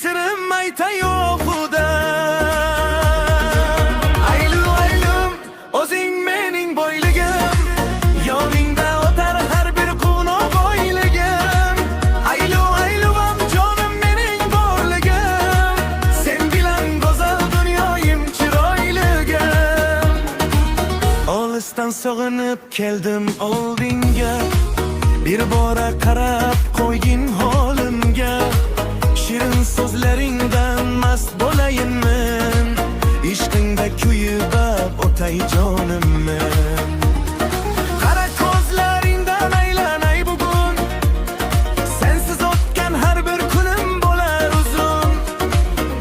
sirim aytay yo'quda. Aylu aylum o'zing mening boyligim, yoningda o'tar har bir quvnoq oyligim. Aylu aylum jonim mening borligim, sen bilan go'zal dunyoyim chiroyligim. Olisdan sog'inib keldim oldinga, bir bora qarab qo'ygin holimga. Shirin so'zlaringdan mast bo'layinmen, ishqingda kuyib o'tay jonimmen. Qara ko'zlaringdan aylanay bugun, sensiz o'tgan har bir kunim bo'lar uzun.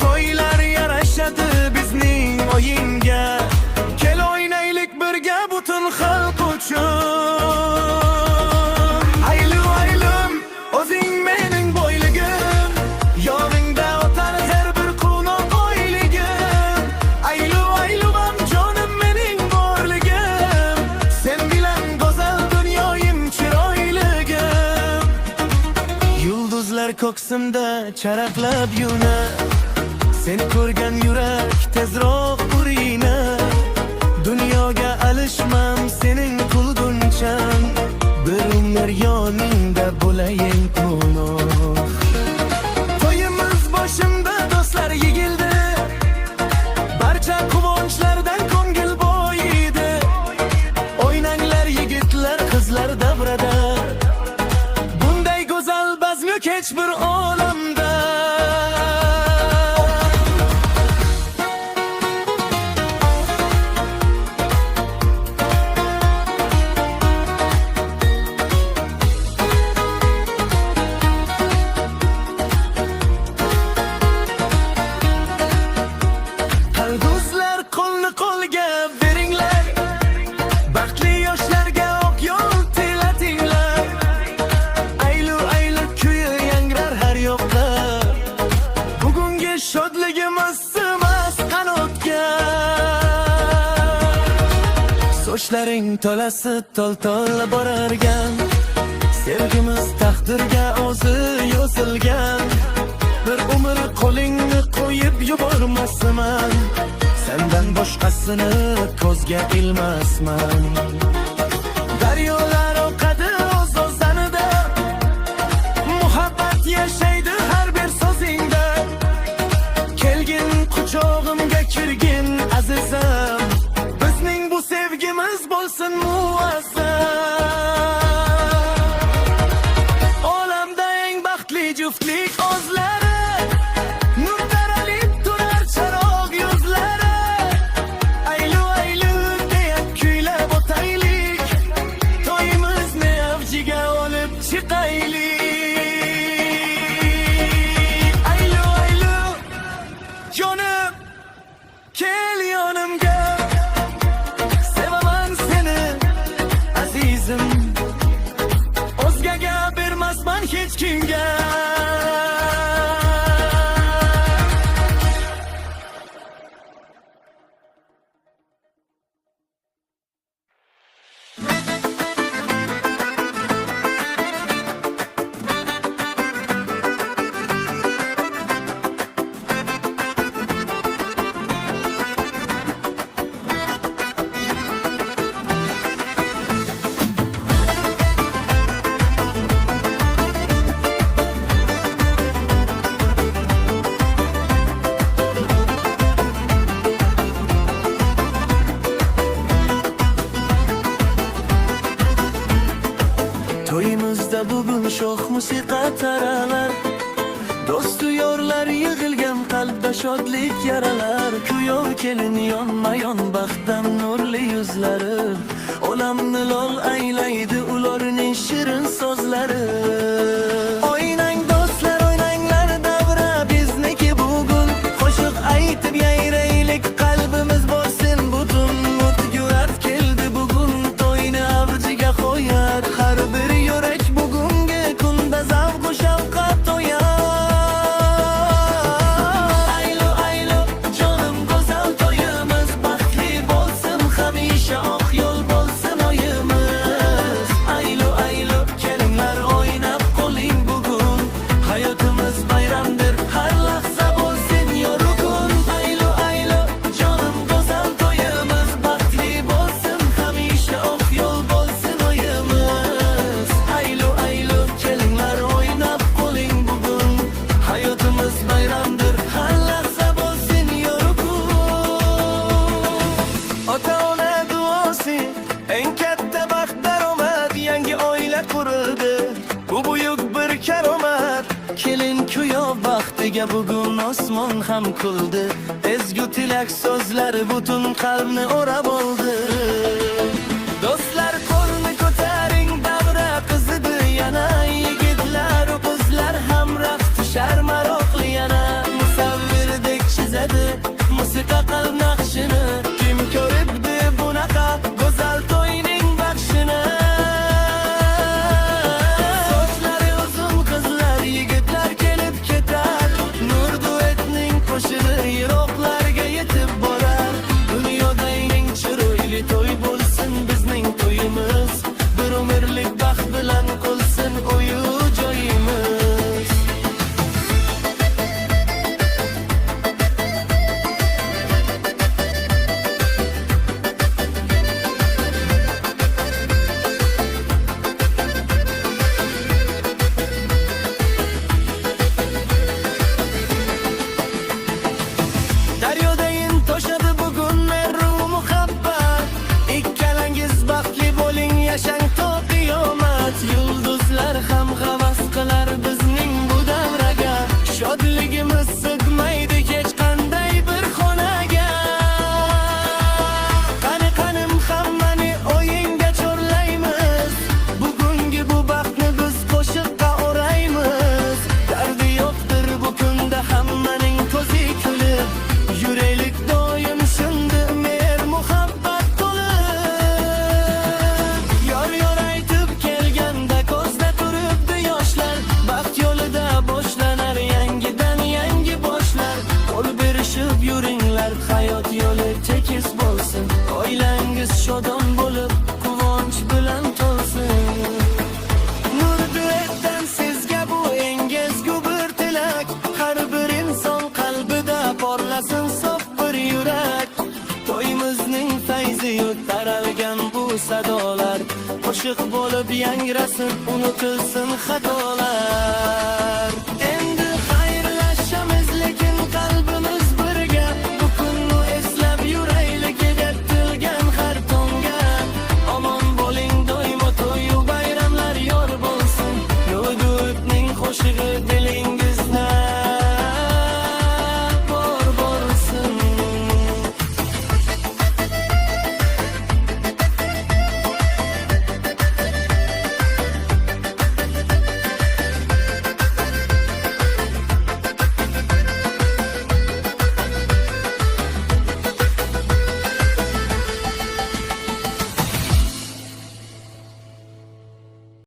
To'ylar yarashadi bizning o'yinga, kel o'ynaylik birga butun xalq uchun. Ko'ksimda charaqlab yunar, seni ko'rgan yurak tezroq urinar. Dunyoga alishmam sening qulguncham, bir umr yoningda bo'layin qulluq. To'yimiz boshimda do'stlar yigildi, barcha quvonchlardan ko'ngil boyidi. O'ynanglar yigitlar qizlar davrada, hech bir olamda. Qalduzlar qo'lni qo'lga beringlar, baxtli yoshlarga oq yo'l tilatinglar. Aylu aylu bugungi shodligimiz sig'mas qanotga. Sochlaring to'lasi tol-tol borargan, sevgimiz taqdirga o'zi yozilgan. Bir umr qo'lingni qo'yib yubormasman, sendan boshqasini ko'zga ilmasman. Daryolar oqadi o'z-o'zanida, muhabbat yashaydi har bir so'zingda. Kelgin quchog'imga kirgin azizim, bizning bu sevgimiz bo'lsin muazzam. Olamda eng baxtli juftlik o'zlari, nur taralib turar charog' yuzlari. Aylu aylu deya kuylab o'taylik, to'yimizni avjiga olib chiqaylik. Jonim, kel yonimga, sevaman seni azizim, o'zgaga bermasman hech kimga. To'yimizda bugun sho'x musiqa taralar, do'stu yorlar yig'ilgan qalbda shodlik yaralar. Kuyov kelin yonma-yon baxtdan nurli yuzlari, olamni lol aylaydi ularning shirin so'zlari. O'ynang do'stlar o'ynanglar davra bizniki bugun, qo'shiq aytib yayraylik qalbimiz bo'lsin butun. Mutgurat keldi bugun, to'yni avjiga qo'yar har bir yurak. Bugungi kunda zavq va shavqat to'yar. Aylu aylu jonim go'zal to'yimiz, baxtli bo'lsin hamisha, oq yo'l bo'lsin oyimiz. Aylu aylu kelinglar o'ynab qo'ling bugun. dunyo baxtiga bugun osmon ham kuldi. Ezgu tilak so'zlari butun qalbni o'rab oldi. Do'stlar qo'lni ko'taring, davra qizidi yana. Yigitlar va qizlar ham raqs tushar maroqli yana. Musavvirdek chizadi musiqa qalb naqshini. Kim ko'ribdi bunaqa go'zal to'yning baxshini? Sochlari uzun qizlar, yigitlar kelib ketar. Nur duetning qo'shig'i yiroqlarga yetib borar. Dunyoda eng chiroyli to'y bo'lsin bizning to'yimiz. Bir umrlik baxt bilan qolsin uyu joyimiz. Daryodayin to'shadi bugun meru muhabbat. Ikkalangiz baxtli bo'ling, yashang to qiyomat. Yulduzlar ham havas qilar bizning bu davraga. Shodligimiz sig'maydi hech qanday bir xonaga. Qani qanim hammani o'yinga chorlaymiz. Bugungi bu baxtni biz qo'shiqqa o'raymiz. Dardi yo'qdir bu kunda hammaning ko'zi kulib. Yuraylik doim shunday mehr muhabbat to'lib. Yor aytib kelganda ko'zda turibdi yoshlar. Baxt yo'lida boshlanar yangidan yangi boshlar. Qo'l berishib yuringlar, hayot yo'li tekis bo'lsin. Oilangiz shodon bo'lib, quvonch bilan to'lsin. Nur duetdan sizga bu eng ezgu bir tilak. Har bir inson qalbida porlasin sof bir yurak. To'yimizning fayzi taralgan bu sadolar. Qo'shiq bo'lib yangrasin, unutilsin xatolar.